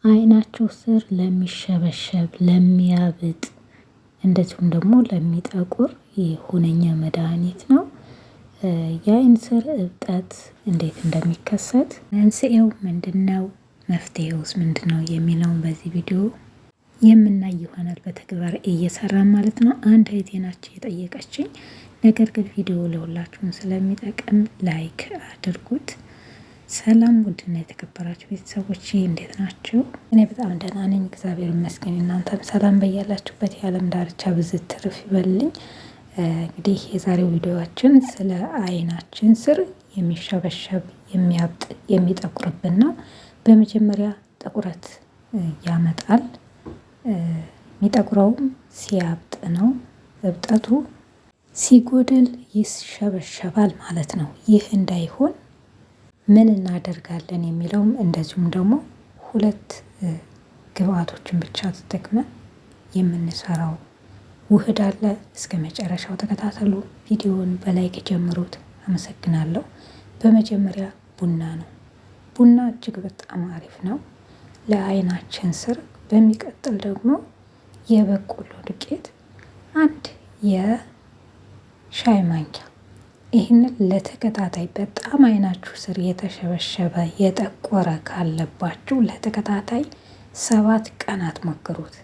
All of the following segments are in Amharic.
አይናችሁ ስር ለሚሸበሸብ ለሚያብጥ እንደዚሁም ደግሞ ለሚጠቁር ሁነኛ መድኃኒት ነው። የአይን ስር እብጠት እንዴት እንደሚከሰት መንስኤው ምንድነው? መፍትሄውስ ምንድነው? የሚለውን በዚህ ቪዲዮ የምናይ ይሆናል። በተግባር እየሰራ ማለት ነው። አንድ እህቴ ናት የጠየቀችኝ። ነገር ግን ቪዲዮ ለሁላችሁም ስለሚጠቅም ላይክ አድርጉት። ሰላም ውድና የተከበራችሁ ቤተሰቦች እንዴት ናቸው? እኔ በጣም ደህና ነኝ፣ እግዚአብሔር ይመስገን። እናንተም ሰላም በያላችሁበት የዓለም ዳርቻ ብዝት ትርፍ ይበልኝ። እንግዲህ የዛሬው ቪዲዮአችን ስለ አይናችን ስር የሚሸበሸብ የሚያብጥ የሚጠቁርብን ነው። በመጀመሪያ ጥቁረት ያመጣል። የሚጠቁረውም ሲያብጥ ነው። እብጠቱ ሲጎድል ይሸበሸባል ማለት ነው። ይህ እንዳይሆን ምን እናደርጋለን የሚለውም እንደዚሁም ደግሞ ሁለት ግብአቶችን ብቻ ተጠቅመን የምንሰራው ውህድ አለ። እስከ መጨረሻው ተከታተሉ። ቪዲዮውን በላይክ ጀምሩት። አመሰግናለሁ። በመጀመሪያ ቡና ነው። ቡና እጅግ በጣም አሪፍ ነው ለአይናችን ስር። በሚቀጥል ደግሞ የበቆሎ ዱቄት አንድ የሻይ ማንኪያ። ይህንን ለተከታታይ በጣም አይናችሁ ስር የተሸበሸበ የጠቆረ ካለባችሁ ለተከታታይ 7 ቀናት ሞክሩት።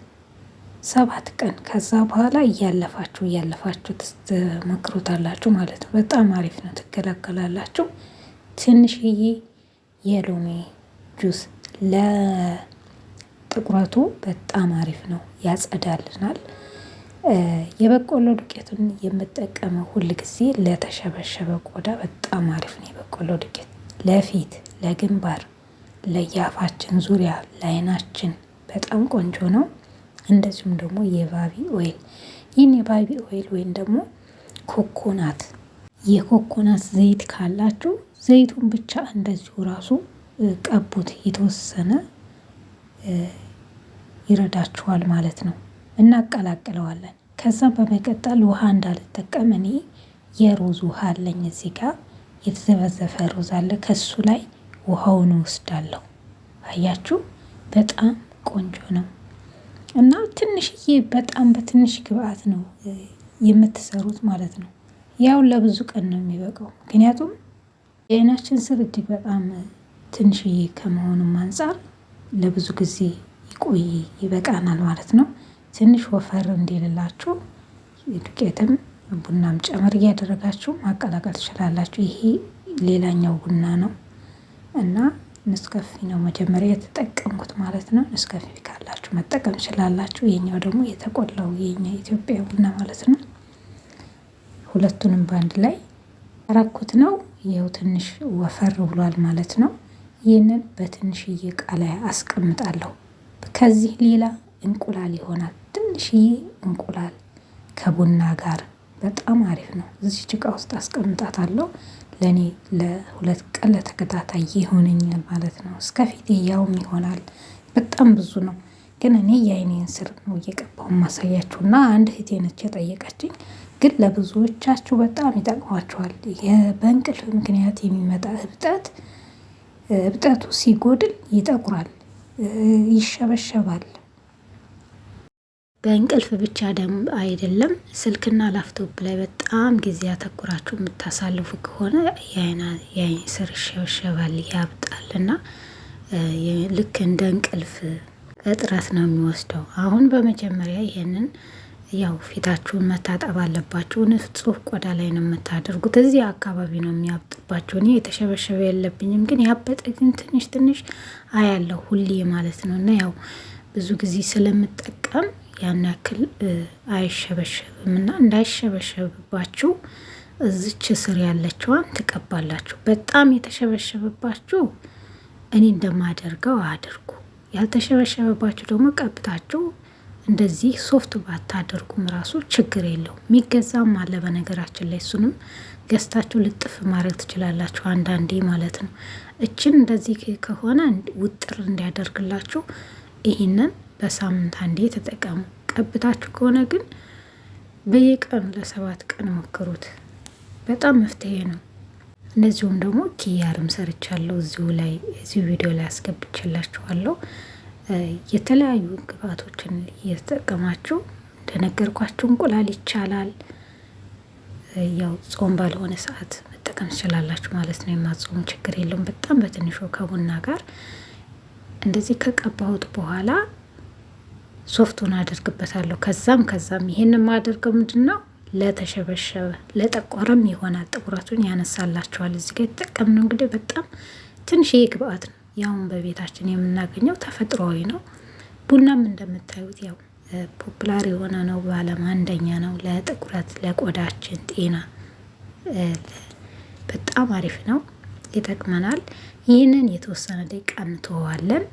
7 ቀን ከዛ በኋላ እያለፋችሁ ትሞክሩታላችሁ ማለት ነው። በጣም አሪፍ ነው። ትገላገላላችሁ። ትንሽዬ የሎሚ ጁስ ለጥቁረቱ በጣም አሪፍ ነው፣ ያጸዳልናል። የበቆሎ ዱቄቱን የምጠቀመው ሁል ጊዜ ለተሸበሸበ ቆዳ በጣም አሪፍ ነው። የበቆሎ ዱቄት ለፊት፣ ለግንባር፣ ለያፋችን ዙሪያ፣ ለአይናችን በጣም ቆንጆ ነው። እንደዚሁም ደግሞ የባቢ ኦይል፣ ይህን የባቢ ኦይል ወይም ደግሞ ኮኮናት የኮኮናት ዘይት ካላችሁ ዘይቱን ብቻ እንደዚሁ ራሱ ቀቡት። የተወሰነ ይረዳችኋል ማለት ነው። እናቀላቅለዋለን። ከዛ በመቀጠል ውሃ እንዳልጠቀም እኔ የሩዝ ውሃ አለኝ እዚህ ጋር የተዘበዘፈ ሩዝ አለ። ከሱ ላይ ውሃውን ወስዳለሁ። አያችሁ፣ በጣም ቆንጆ ነው እና ትንሽዬ በጣም በትንሽ ግብአት ነው የምትሰሩት ማለት ነው። ያው ለብዙ ቀን ነው የሚበቃው። ምክንያቱም የአይናችን ስር እጅግ በጣም ትንሽዬ ከመሆኑም አንፃር ለብዙ ጊዜ ይቆይ ይበቃናል ማለት ነው። ትንሽ ወፈር እንዲልላችሁ ዱቄትም ቡናም ጨመር እያደረጋችሁ ማቀላቀል ትችላላችሁ። ይሄ ሌላኛው ቡና ነው እና ንስከፊ ነው መጀመሪያ የተጠቀምኩት ማለት ነው። ንስከፊ ካላችሁ መጠቀም ትችላላችሁ። የኛው ደግሞ የተቆላው የኛ ኢትዮጵያ ቡና ማለት ነው። ሁለቱንም በአንድ ላይ ያረኩት ነው። ይኸው ትንሽ ወፈር ብሏል ማለት ነው። ይህንን በትንሽዬ እቃ ላይ አስቀምጣለሁ። ከዚህ ሌላ እንቁላል ይሆናል። ትንሽዬ እንቁላል ከቡና ጋር በጣም አሪፍ ነው። እዚህ ጭቃ ውስጥ አስቀምጣታለሁ። ለእኔ ለ2 ቀን ለተከታታይ ይሆነኛል ማለት ነው። እስከ ፊቴ ያውም ይሆናል። በጣም ብዙ ነው፣ ግን እኔ የአይኔን ስር ነው እየቀባው ማሳያችሁ እና አንድ እህቴ ነች የጠየቀችኝ። ግን ለብዙዎቻችሁ በጣም ይጠቅሟቸዋል። በእንቅልፍ ምክንያት የሚመጣ እብጠቱ ሲጎድል ይጠቁራል፣ ይሸበሸባል። በእንቅልፍ ብቻ ደግሞ አይደለም፣ ስልክና ላፕቶፕ ላይ በጣም ጊዜ አተኩራችሁ የምታሳልፉ ከሆነ የአይን ስር ይሸበሸባል፣ ያብጣል እና ልክ እንደ እንቅልፍ እጥረት ነው የሚወስደው። አሁን በመጀመሪያ ይሄንን ያው ፊታችሁን መታጠብ አለባችሁ። ንጹህ ቆዳ ላይ ነው የምታደርጉት። እዚህ አካባቢ ነው የሚያብጥባችሁ። እኔ የተሸበሸበ የለብኝም፣ ግን ያበጠ ግን ትንሽ ትንሽ አያለሁ ሁሌ ማለት ነው። እና ያው ብዙ ጊዜ ስለምጠቀም ያን ያክል አይሸበሸብም እና እንዳይሸበሸብባችሁ እዚች ስር ያለችዋን ትቀባላችሁ። በጣም የተሸበሸበባችሁ እኔ እንደማደርገው አድርጉ። ያልተሸበሸበባችሁ ደግሞ ቀብታችሁ እንደዚህ ሶፍት ባታደርጉም ራሱ ችግር የለውም። የሚገዛም አለ በነገራችን ላይ፣ እሱንም ገዝታችሁ ልጥፍ ማድረግ ትችላላችሁ አንዳንዴ ማለት ነው። እችን እንደዚህ ከሆነ ውጥር እንዲያደርግላችሁ ይህንን በሳምንት አንዴ ተጠቀሙ። ቀብታችሁ ከሆነ ግን በየቀኑ ለ7 ቀን ሞክሩት። በጣም መፍትሄ ነው። እንደዚሁም ደግሞ ኪያርም ሰርቻለሁ እዚሁ ቪዲዮ ላይ አስገብቼላችኋለሁ። የተለያዩ ግብአቶችን እየተጠቀማችሁ እንደነገርኳችሁ እንቁላል ይቻላል። ያው ጾም ባልሆነ ሰዓት መጠቀም ትችላላችሁ ማለት ነው። የማትጾሙ ችግር የለውም። በጣም በትንሹ ከቡና ጋር እንደዚህ ከቀባሁት በኋላ ሶፍቱን አደርግበታለሁ። ከዛም ይሄን የማደርገው ምንድነው ለተሸበሸበ ለጠቆረም ይሆናል። ጥቁረቱን ያነሳላችኋል። እዚህ ጋር የተጠቀምነው እንግዲህ በጣም ትንሽ ግብአት ነው። ያውን በቤታችን የምናገኘው ተፈጥሯዊ ነው። ቡናም እንደምታዩት ያው ፖፑላር የሆነ ነው። በዓለም አንደኛ ነው ለጥቁረት ለቆዳችን ጤና በጣም አሪፍ ነው፣ ይጠቅመናል። ይህንን የተወሰነ ደቂቃ እንተዋለን።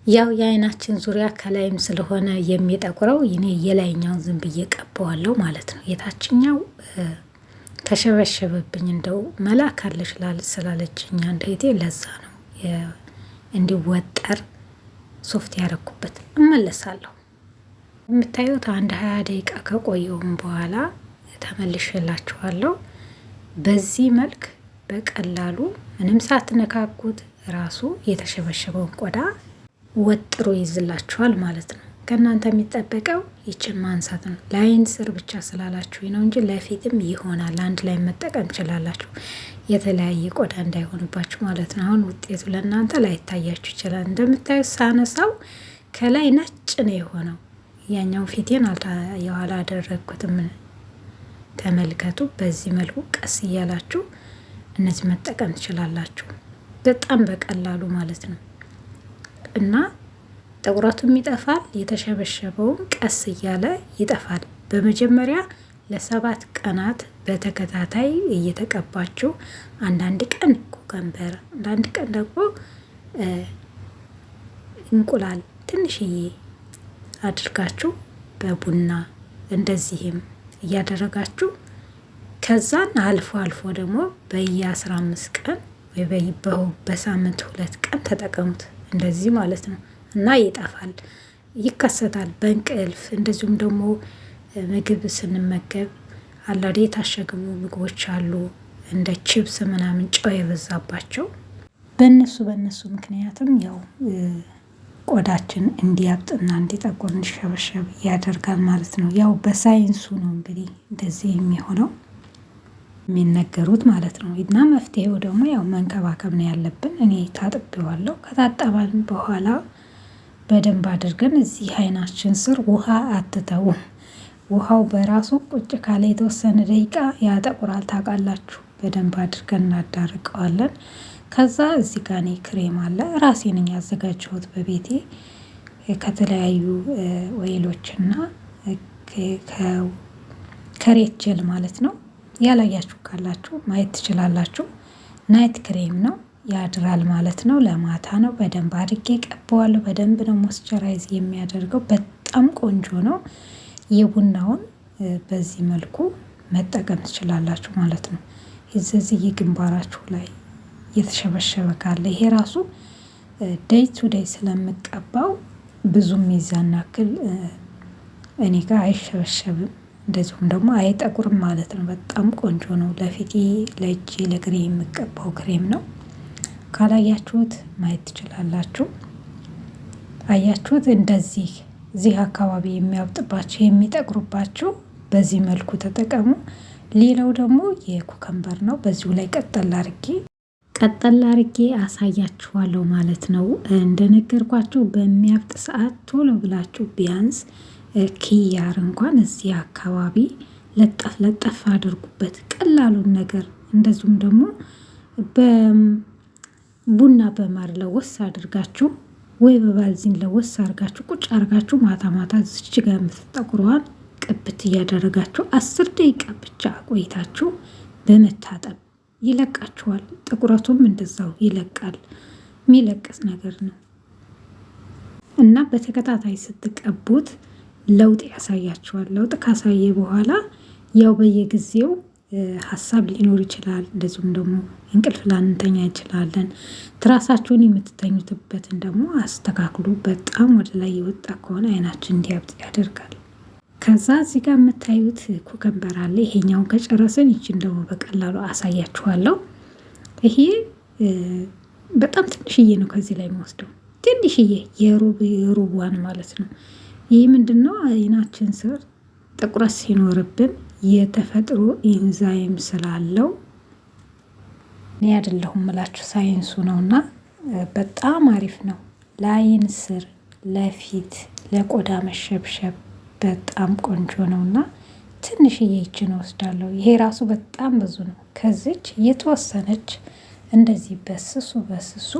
ያው የአይናችን ዙሪያ ከላይም ስለሆነ የሚጠቁረው እኔ የላይኛውን ዝም ብዬ ቀባዋለሁ ማለት ነው። የታችኛው ተሸበሸበብኝ እንደው መላክ አለሽ ስላለችኝ አንድ እህቴ ለዛ ነው እንዲወጠር ሶፍት ያረኩበት። እመለሳለሁ። የምታዩት አንድ 20 ደቂቃ ከቆየውም በኋላ ተመልሼላችኋለሁ። በዚህ መልክ በቀላሉ ምንም ሳትነካኩት ራሱ የተሸበሸበውን ቆዳ ወጥሮ ይዝላችኋል ማለት ነው። ከእናንተ የሚጠበቀው ይችን ማንሳት ነው። ላይን ስር ብቻ ስላላችሁ ነው እንጂ ለፊትም ይሆናል። አንድ ላይ መጠቀም ትችላላችሁ፣ የተለያየ ቆዳ እንዳይሆንባችሁ ማለት ነው። አሁን ውጤቱ ለእናንተ ላይታያችሁ ይችላል። እንደምታዩት ሳነሳው ከላይ ነጭ ነው የሆነው። ያኛው ፊቴን የኋላ አደረግኩትም። ተመልከቱ። በዚህ መልኩ ቀስ እያላችሁ እነዚህ መጠቀም ትችላላችሁ፣ በጣም በቀላሉ ማለት ነው። እና ጥቁረቱም ይጠፋል፣ የተሸበሸበውም ቀስ እያለ ይጠፋል። በመጀመሪያ ለ7 ቀናት በተከታታይ እየተቀባችሁ አንዳንድ ቀን ኩከምበር፣ አንዳንድ ቀን ደግሞ እንቁላል ትንሽዬ አድርጋችሁ በቡና እንደዚህም እያደረጋችሁ ከዛን አልፎ አልፎ ደግሞ በየ15 ቀን ወይ በሳምንት 2 ቀን ተጠቀሙት። እንደዚህ ማለት ነው። እና ይጠፋል፣ ይከሰታል በእንቅልፍ እንደዚሁም ደግሞ ምግብ ስንመገብ አላዴ የታሸጉ ምግቦች አሉ እንደ ቺፕስ ምናምን ጨው የበዛባቸው በእነሱ ምክንያትም ያው ቆዳችን እንዲያብጥና እንዲጠቁር እንዲሸበሸብ ያደርጋል ማለት ነው። ያው በሳይንሱ ነው እንግዲህ እንደዚህ የሚሆነው የሚነገሩት ማለት ነው። እና መፍትሄው ደግሞ ያው መንከባከብ ነው ያለብን። እኔ ታጥቤዋለሁ። ከታጠባን በኋላ በደንብ አድርገን እዚህ አይናችን ስር ውሃ አትተው። ውሃው በራሱ ቁጭ ካለ የተወሰነ ደቂቃ ያጠቁራል። ታውቃላችሁ። በደንብ አድርገን እናዳርቀዋለን። ከዛ እዚህ ጋር እኔ ክሬም አለ ራሴ ነኝ ያዘጋጀሁት በቤቴ ከተለያዩ ኦይሎችና ከሬት ጀል ማለት ነው። ያላያችሁ ካላችሁ ማየት ትችላላችሁ። ናይት ክሬም ነው፣ ያድራል ማለት ነው። ለማታ ነው። በደንብ አድርጌ ቀባዋለሁ። በደንብ ነው ሞይስቸራይዝ የሚያደርገው። በጣም ቆንጆ ነው። የቡናውን በዚህ መልኩ መጠቀም ትችላላችሁ ማለት ነው። እዚህ ግንባራችሁ ላይ የተሸበሸበ ካለ ይሄ ራሱ ዴይ ቱ ዴይ ስለምቀባው ብዙም ይዛና ያክል እኔ ጋር አይሸበሸብም፣ እንደዚሁም ደግሞ አይጠቁርም ማለት ነው። በጣም ቆንጆ ነው። ለፊቴ ለእጄ ለእግሬ የምቀባው ክሬም ነው። ካላያችሁት ማየት ትችላላችሁ። አያችሁት? እንደዚህ እዚህ አካባቢ የሚያብጥባችሁ የሚጠቁርባችሁ በዚህ መልኩ ተጠቀሙ። ሌላው ደግሞ የኩከምበር ነው። በዚሁ ላይ ቀጠል አርጌ አሳያችኋለሁ ማለት ነው። እንደነገርኳችሁ በሚያብጥ ሰዓት ቶሎ ብላችሁ ቢያንስ ኪያር እንኳን እዚህ አካባቢ ለጠፍ አድርጉበት፣ ቀላሉን ነገር። እንደዚሁም ደግሞ በቡና በማር ለወስ አድርጋችሁ ወይ በባልዚን ለወስ አድርጋችሁ ቁጭ አድርጋችሁ ማታ እዚች ጋር የምትጠቁረዋን ቅብት እያደረጋችሁ 10 ደቂቃ ብቻ ቆይታችሁ በመታጠብ ይለቃችኋል። ጥቁረቱም እንደዛው ይለቃል። የሚለቅስ ነገር ነው እና በተከታታይ ስትቀቡት ለውጥ ያሳያችኋል። ለውጥ ካሳየ በኋላ ያው በየጊዜው ሀሳብ ሊኖር ይችላል። እንደዚሁም ደግሞ እንቅልፍ ላንተኛ እንችላለን። ትራሳችሁን የምትተኙትበትን ደግሞ አስተካክሉ። በጣም ወደ ላይ የወጣ ከሆነ አይናችን እንዲያብጥ ያደርጋል። ከዛ እዚህ ጋር የምታዩት ኩከምበር አለ። ይሄኛውን ከጨረስን ይችን ደግሞ በቀላሉ አሳያችኋለሁ። ይሄ በጣም ትንሽዬ ነው ከዚህ ላይ የምወስደው። ትንሽዬ የሩቧን ማለት ነው። ይህ ምንድን ነው? አይናችን ስር ጥቁረት ሲኖርብን የተፈጥሮ ኢንዛይም ስላለው እኔ አይደለሁም እላችሁ ሳይንሱ ነውና በጣም አሪፍ ነው። ለአይን ስር፣ ለፊት፣ ለቆዳ መሸብሸብ በጣም ቆንጆ ነውና ትንሽዬ ይችን ወስዳለሁ። ይሄ ራሱ በጣም ብዙ ነው። ከዚች የተወሰነች እንደዚህ በስሱ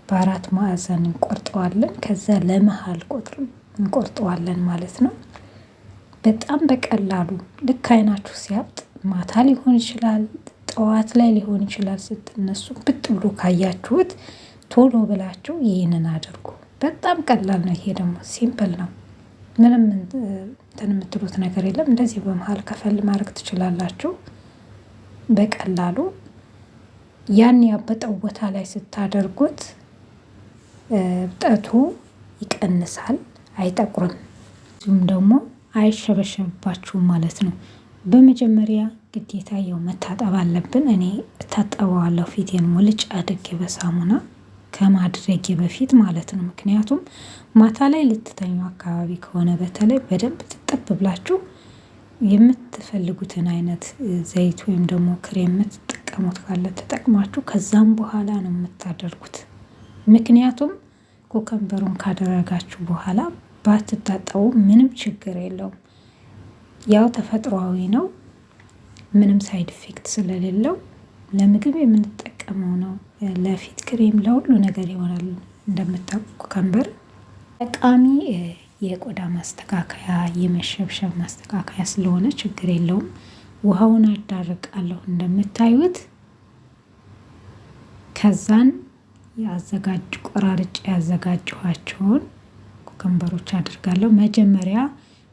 በአራት ማዕዘን እንቆርጠዋለን። ከዛ ለመሃል ቁጥር እንቆርጠዋለን ማለት ነው። በጣም በቀላሉ ልክ አይናችሁ ሲያብጥ ማታ ሊሆን ይችላል፣ ጠዋት ላይ ሊሆን ይችላል። ስትነሱ ብጥ ብሎ ካያችሁት ቶሎ ብላችሁ ይህንን አድርጉ። በጣም ቀላል ነው። ይሄ ደግሞ ሲምፕል ነው። ምንም እንትን የምትሉት ነገር የለም። እንደዚህ በመሃል ከፈል ማድረግ ትችላላችሁ በቀላሉ። ያን ያበጠው ቦታ ላይ ስታደርጉት እብጠቱ ይቀንሳል፣ አይጠቁርም፣ እዚሁም ደግሞ አይሸበሸብባችሁም ማለት ነው። በመጀመሪያ ግዴታ ያው መታጠብ አለብን። እኔ እታጠበዋለሁ ፊቴን ሙልጭ አድርጌ በሳሙና ከማድረጌ በፊት ማለት ነው። ምክንያቱም ማታ ላይ ልትተኙ አካባቢ ከሆነ በተለይ በደንብ ትጠብ ብላችሁ የምትፈልጉትን አይነት ዘይት ወይም ደግሞ ክሬም የምትጠቀሙት ካለ ተጠቅማችሁ ከዛም በኋላ ነው የምታደርጉት። ምክንያቱም ኮከምበሩን ካደረጋችሁ በኋላ ባትታጠቡ ምንም ችግር የለውም። ያው ተፈጥሯዊ ነው፣ ምንም ሳይድ ኢፌክት ስለሌለው ለምግብ የምንጠቀመው ነው። ለፊት ክሬም ለሁሉ ነገር ይሆናል። እንደምታውቁ ኮከምበር ጠቃሚ የቆዳ ማስተካከያ፣ የመሸብሸብ ማስተካከያ ስለሆነ ችግር የለውም። ውሃውን አዳርቃለሁ እንደምታዩት። ከዛን ቆራርጬ ያዘጋጀኋቸውን ኮከምበሮች አድርጋለሁ። መጀመሪያ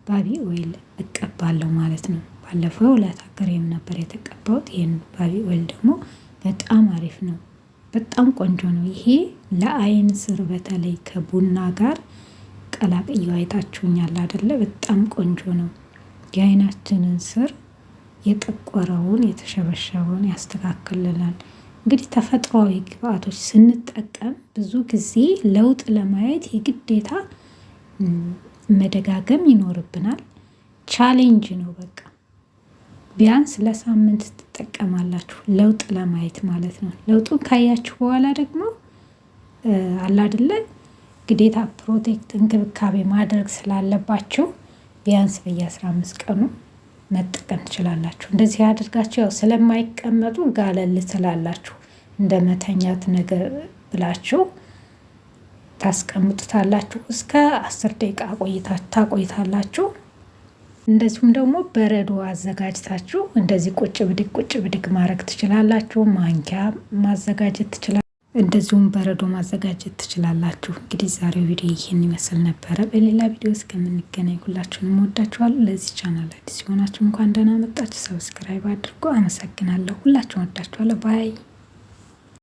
ባቢ ኦይል እቀባለሁ ማለት ነው። ባለፈው ዕለት ክሬም ነበር የተቀባሁት። ይሄን ባቢ ኦይል ደግሞ በጣም አሪፍ ነው፣ በጣም ቆንጆ ነው። ይሄ ለአይን ስር በተለይ ከቡና ጋር ቀላቅየው አይታችሁኛል አይደለ? በጣም ቆንጆ ነው። የአይናችንን ስር የጠቆረውን የተሸበሸበውን ያስተካክልናል። እንግዲህ ተፈጥሯዊ ግብአቶች ስንጠቀም ብዙ ጊዜ ለውጥ ለማየት የግዴታ መደጋገም ይኖርብናል። ቻሌንጅ ነው በቃ። ቢያንስ ለሳምንት ትጠቀማላችሁ ለውጥ ለማየት ማለት ነው። ለውጡን ካያችሁ በኋላ ደግሞ አለ አይደለ ግዴታ ፕሮቴክት እንክብካቤ ማድረግ ስላለባችሁ ቢያንስ በየ15 ቀኑ መጠቀም ትችላላችሁ። እንደዚህ አድርጋችሁ ያው ስለማይቀመጡ ጋለል ትላላችሁ። እንደ መተኛት ነገር ብላችሁ ታስቀምጡታላችሁ። እስከ 10 ደቂቃ ታቆይታላችሁ። እንደዚሁም ደግሞ በረዶ አዘጋጅታችሁ እንደዚህ ቁጭ ብድግ ማድረግ ትችላላችሁ። ማንኪያ ማዘጋጀት ትችላላችሁ። እንደዚሁም በረዶ ማዘጋጀት ትችላላችሁ። እንግዲህ ዛሬው ቪዲዮ ይህን ይመስል ነበረ። በሌላ ቪዲዮ እስከምንገናኝ ሁላችሁንም ወዳችኋለሁ። ለዚህ ቻናል አዲስ ሲሆናችሁ እንኳን ደህና መጣችሁ። ሰብስክራይብ አድርጎ አመሰግናለሁ። ሁላችሁም ወዳችኋለሁ። ባይ